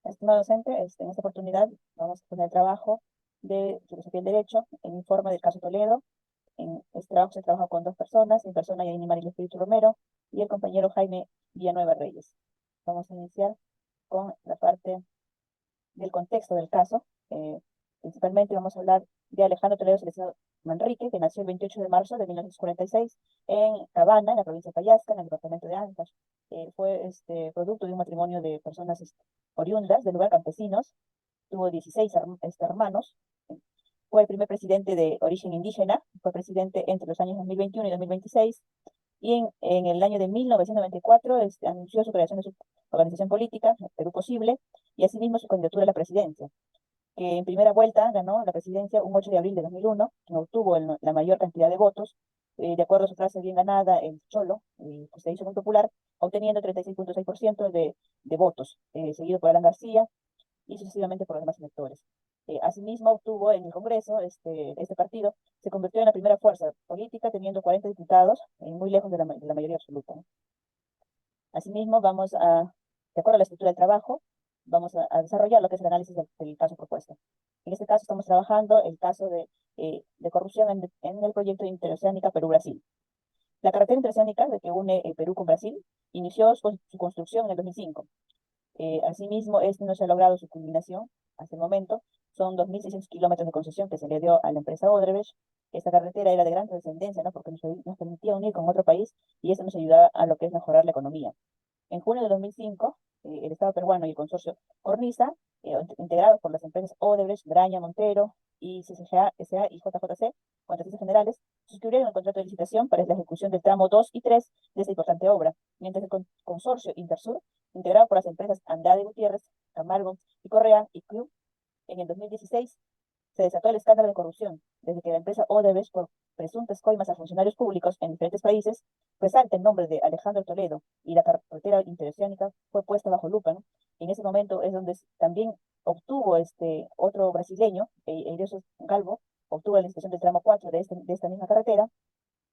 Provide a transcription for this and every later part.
Estimado docente, en esta oportunidad vamos a poner el trabajo de filosofía del derecho, el informe del caso Toledo. En este trabajo se trabaja con dos personas, mi persona Yanine María Espíritu Romero y el compañero Jaime Villanueva Reyes. Vamos a iniciar con la parte del contexto del caso. Principalmente vamos a hablar de Alejandro Toledo Celestino Manrique, que nació el 28 de marzo de 1946 en Cabana, en la provincia de Pallasca, en el departamento de Ancash. Fue producto de un matrimonio de personas oriundas del lugar, campesinos. Tuvo 16 hermanos. Fue el primer presidente de origen indígena. Fue presidente entre los años 2021 y 2026. Y en el año de 1994 anunció su creación de su organización política, Perú Posible, y asimismo su candidatura a la presidencia, que en primera vuelta ganó la presidencia un 8 de abril de 2001, que obtuvo la mayor cantidad de votos. De acuerdo a su frase bien ganada, el Cholo, que se hizo muy popular, obteniendo 36.6% de votos, seguido por Alan García y sucesivamente por los demás electores. Asimismo, obtuvo en el Congreso, este partido se convirtió en la primera fuerza política, teniendo 40 diputados, muy lejos de la mayoría absoluta, ¿no? Asimismo, de acuerdo a la estructura del trabajo, vamos a desarrollar lo que es el análisis del caso propuesto. En este caso estamos trabajando el caso de corrupción en el proyecto de Interoceánica Perú-Brasil. La carretera interoceánica de que une Perú con Brasil inició su construcción en el 2005. Asimismo, no se ha logrado su culminación hasta el momento. Son 2.600 kilómetros de concesión que se le dio a la empresa Odebrecht. Esta carretera era de gran trascendencia, ¿no? Porque nos permitía unir con otro país y eso nos ayudaba a lo que es mejorar la economía. En junio de 2005, el Estado peruano y el consorcio Cornisa, integrados por las empresas Odebrecht, Graña, Montero, y CCGA, SA y JJC, contratistas generales, suscribieron el contrato de licitación para la ejecución del tramo 2 y 3 de esta importante obra, mientras el consorcio Intersur, integrado por las empresas Andrade Gutiérrez, Camargo y Correa y Club, en el 2016 se desató el escándalo de corrupción, desde que la empresa Odebrecht, por presuntas coimas a funcionarios públicos en diferentes países, resalta el nombre de Alejandro Toledo y la carretera interoceánica fue puesta bajo lupa, ¿no? En ese momento es donde también obtuvo otro brasileño, Elioso Galvo, obtuvo la licitación del tramo 4 de esta misma carretera,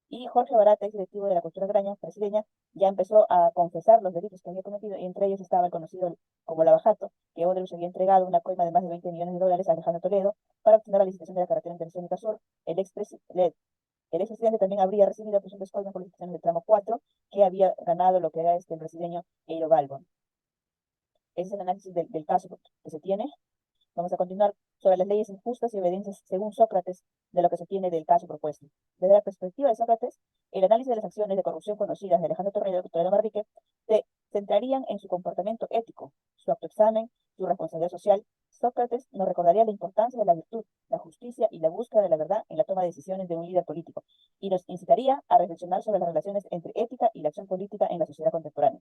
y Jorge Barata, ex directivo de la cultura graña brasileña, ya empezó a confesar los delitos que había cometido, y entre ellos estaba el conocido como Lavajato, que Odebrecht había entregado una coima de más de 20 millones de dólares a Alejandro Toledo para obtener la licitación de la carretera interoceánica sur. El expresidente también habría recibido presuntas coimas por licitaciones del tramo 4, que había ganado lo que era el brasileño Eiro Galvo. Ese es el análisis del caso que se tiene. Vamos a continuar sobre las leyes injustas y evidencias según Sócrates de lo que se tiene del caso propuesto. Desde la perspectiva de Sócrates, el análisis de las acciones de corrupción conocidas de Alejandro Toledo Manrique se centrarían en su comportamiento ético, su autoexamen, su responsabilidad social. Sócrates nos recordaría la importancia de la virtud, la justicia y la búsqueda de la verdad en la toma de decisiones de un líder político, y nos incitaría a reflexionar sobre las relaciones entre ética y la acción política en la sociedad contemporánea.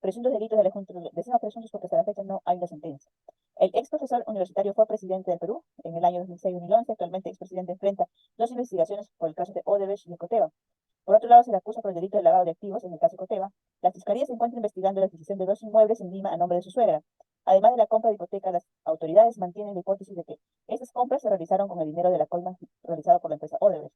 Presuntos delitos de Alejandro, decimos presuntos porque hasta la fecha no hay una sentencia. El ex profesor universitario fue presidente del Perú en el año 2006-2011. Actualmente expresidente enfrenta dos investigaciones por el caso de Odebrecht y de Coteva. Por otro lado, se le acusa por el delito de lavado de activos en el caso de Coteva. La Fiscalía se encuentra investigando la adquisición de dos inmuebles en Lima a nombre de su suegra. Además de la compra de hipoteca, las autoridades mantienen la hipótesis de que esas compras se realizaron con el dinero de la coima realizado por la empresa Odebrecht.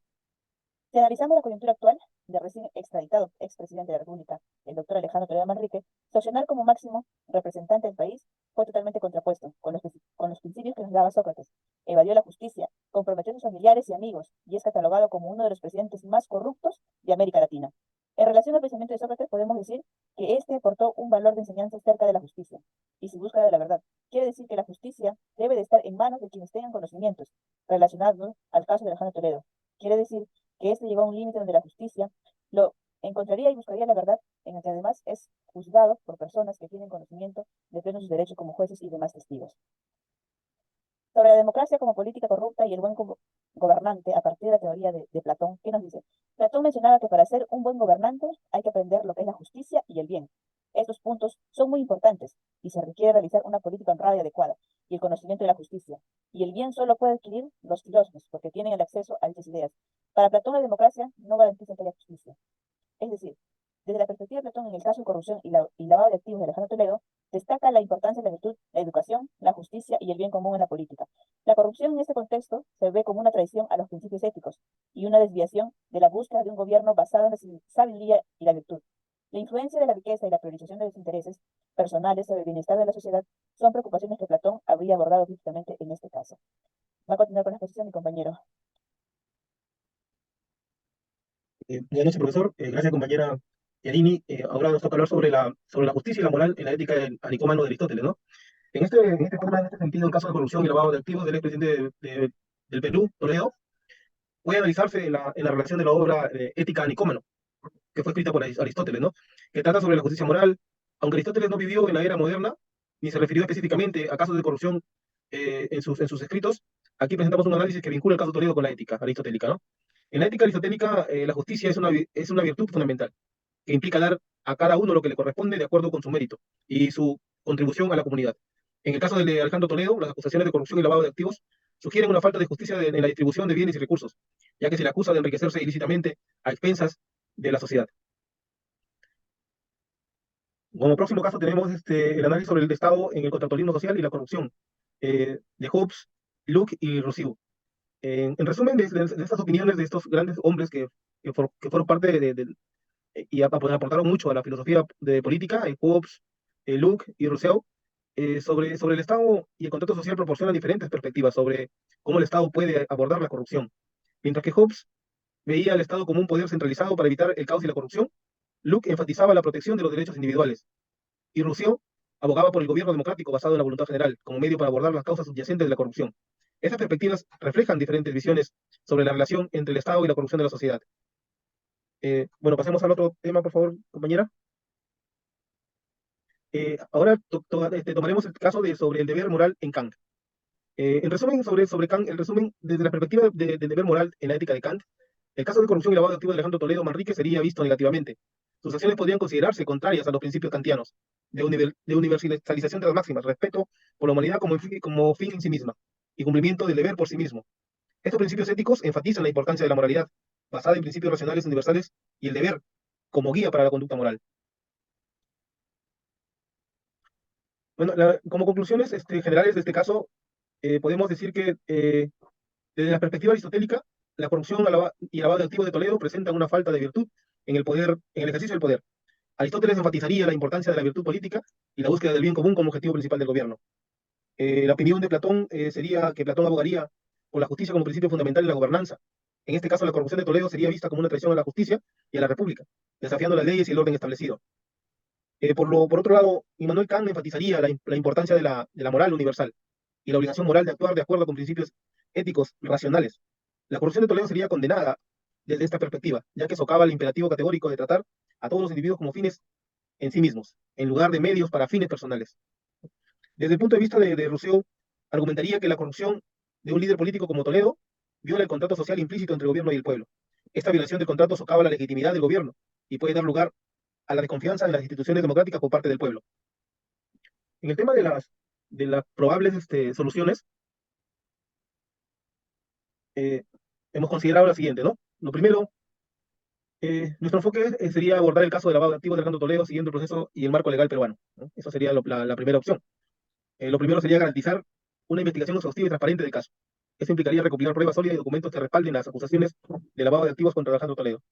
Si analizamos la coyuntura actual del recién extraditado expresidente de la República, el doctor Alejandro Toledo Manrique, sancionar como máximo representante del país fue totalmente contrapuesto con los principios que nos daba Sócrates. Evadió la justicia, comprometió a sus familiares y amigos y es catalogado como uno de los presidentes más corruptos de América Latina. En relación al pensamiento de Sócrates, podemos decir que este aportó un valor de enseñanza acerca de la justicia y su búsqueda de la verdad. Quiere decir que la justicia debe de estar en manos de quienes tengan conocimientos relacionados al caso de Alejandro Toledo. Quiere decir que llegó a un límite donde la justicia lo encontraría y buscaría la verdad, en el que además es juzgado por personas que tienen conocimiento de pleno sus derechos como jueces y demás testigos. Sobre la democracia como política corrupta y el buen gobernante, a partir de la teoría de Platón, ¿qué nos dice? Platón mencionaba que para ser un buen gobernante hay que aprender lo que es la justicia y el bien. Estos puntos son muy importantes y se requiere realizar una política honrada y adecuada, y el conocimiento de la justicia. Y el bien solo puede adquirir los filósofos, porque tienen el acceso a dichas ideas. Para Platón, la democracia no garantiza que haya justicia. Es decir, desde la perspectiva de Platón, en el caso de corrupción y lavado de activos de Alejandro Toledo, destaca la importancia de la virtud, la educación, la justicia y el bien común en la política. La corrupción en este contexto se ve como una traición a los principios éticos y una desviación de la búsqueda de un gobierno basado en la sabiduría y la virtud. La influencia de la riqueza y la priorización de los intereses personales o el bienestar de la sociedad son preocupaciones que Platón habría abordado directamente en este caso. Va a continuar con la exposición mi compañero. Buenas noches, profesor. Gracias, compañera Yanini. Ahora nos toca hablar sobre la justicia y la moral en la ética del Anicómano de Aristóteles, ¿no? En este tema, en este sentido, el caso de corrupción y lavado de activos del expresidente del Perú, Toledo, puede analizarse en la relación de la obra Ética de Nicómaco, que fue escrita por Aristóteles, ¿no? Que trata sobre la justicia moral. Aunque Aristóteles no vivió en la era moderna, ni se refirió específicamente a casos de corrupción en sus escritos, aquí presentamos un análisis que vincula el caso Toledo con la ética aristotélica, ¿no? En la ética aristotélica, la justicia es una virtud fundamental, que implica dar a cada uno lo que le corresponde de acuerdo con su mérito y su contribución a la comunidad. En el caso de Alejandro Toledo, las acusaciones de corrupción y lavado de activos sugieren una falta de justicia en la distribución de bienes y recursos, ya que se le acusa de enriquecerse ilícitamente a expensas de la sociedad. Como próximo caso tenemos el análisis sobre el Estado en el contractualismo social y la corrupción, de Hobbes, Locke y Rousseau. En resumen, de estas opiniones de estos grandes hombres que fueron parte y aportaron mucho a la filosofía de política, Hobbes, Locke y Rousseau, sobre el Estado y el contrato social proporcionan diferentes perspectivas sobre cómo el Estado puede abordar la corrupción. Mientras que Hobbes veía al Estado como un poder centralizado para evitar el caos y la corrupción, Locke enfatizaba la protección de los derechos individuales y Rousseau abogaba por el gobierno democrático basado en la voluntad general como medio para abordar las causas subyacentes de la corrupción. Estas perspectivas reflejan diferentes visiones sobre la relación entre el Estado y la corrupción de la sociedad. Bueno, pasemos al otro tema, por favor, compañera. Ahora tomaremos el caso sobre el deber moral en Kant. En resumen, sobre Kant, el resumen, desde la perspectiva del deber moral en la ética de Kant, el caso de corrupción y lavado de activos de Alejandro Toledo Manrique sería visto negativamente. Sus acciones podrían considerarse contrarias a los principios kantianos de universalización de las máximas, respeto por la humanidad como fin en sí misma y cumplimiento del deber por sí mismo. Estos principios éticos enfatizan la importancia de la moralidad, basada en principios racionales universales, y el deber como guía para la conducta moral. Bueno, como conclusiones generales de este caso, podemos decir que desde la perspectiva aristotélica, la corrupción y el lavado de activos de Toledo presentan una falta de virtud en el ejercicio del poder. Aristóteles enfatizaría la importancia de la virtud política y la búsqueda del bien común como objetivo principal del gobierno. La opinión de Platón sería que Platón abogaría por la justicia como principio fundamental en la gobernanza. En este caso, la corrupción de Toledo sería vista como una traición a la justicia y a la república, desafiando las leyes y el orden establecido. Por otro lado, Immanuel Kant enfatizaría la importancia de la moral universal y la obligación moral de actuar de acuerdo con principios éticos racionales. La corrupción de Toledo sería condenada desde esta perspectiva, ya que socava el imperativo categórico de tratar a todos los individuos como fines en sí mismos, en lugar de medios para fines personales. Desde el punto de vista de Rousseau, argumentaría que la corrupción de un líder político como Toledo viola el contrato social implícito entre el gobierno y el pueblo. Esta violación del contrato socava la legitimidad del gobierno y puede dar lugar a la desconfianza en las instituciones democráticas por parte del pueblo. En el tema de las probables soluciones, eh, hemos considerado la siguiente, ¿no? Lo primero, nuestro enfoque sería abordar el caso de lavado de activos de Alejandro Toledo siguiendo el proceso y el marco legal peruano, ¿no? Eso sería la primera opción. Lo primero sería garantizar una investigación exhaustiva y transparente del caso. Eso implicaría recopilar pruebas sólidas y documentos que respalden las acusaciones de lavado de activos contra Alejandro Toledo.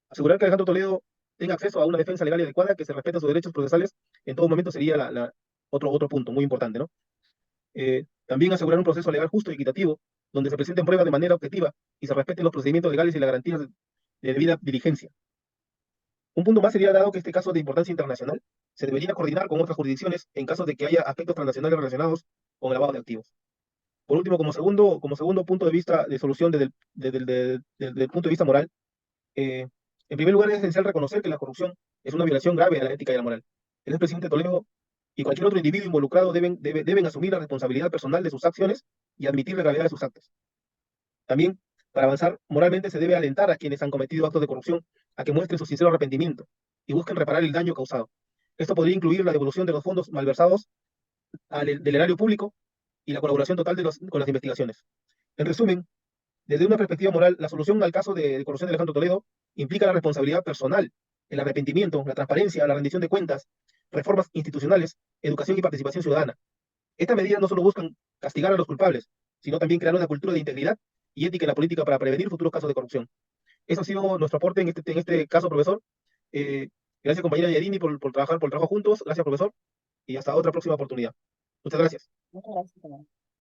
Asegurar que Alejandro Toledo tenga acceso a una defensa legal y adecuada, que se respeten sus derechos procesales en todo momento sería otro punto muy importante, ¿no? También asegurar un proceso legal justo y equitativo, donde se presenten pruebas de manera objetiva y se respeten los procedimientos legales y las garantías de debida diligencia. Un punto más sería, dado que este caso es de importancia internacional, se debería coordinar con otras jurisdicciones en caso de que haya aspectos transnacionales relacionados con el lavado de activos. Por último, como segundo punto de vista de solución desde el punto de vista moral, eh, en primer lugar es esencial reconocer que la corrupción es una violación grave a la ética y a la moral. El expresidente Toledo y cualquier otro individuo involucrado deben asumir la responsabilidad personal de sus acciones y admitir la gravedad de sus actos. También, para avanzar moralmente, se debe alentar a quienes han cometido actos de corrupción a que muestren su sincero arrepentimiento y busquen reparar el daño causado. Esto podría incluir la devolución de los fondos malversados del erario público y la colaboración total con las investigaciones. En resumen, desde una perspectiva moral, la solución al caso de corrupción de Alejandro Toledo implica la responsabilidad personal, el arrepentimiento, la transparencia, la rendición de cuentas, reformas institucionales, educación y participación ciudadana. Estas medidas no solo buscan castigar a los culpables, sino también crear una cultura de integridad y ética en la política para prevenir futuros casos de corrupción. Eso ha sido nuestro aporte en este caso, profesor. Eh, Gracias, compañera Yarini, por trabajar, por el trabajo juntos. Gracias, profesor. Y hasta otra próxima oportunidad. Muchas gracias. Muchas gracias, señora.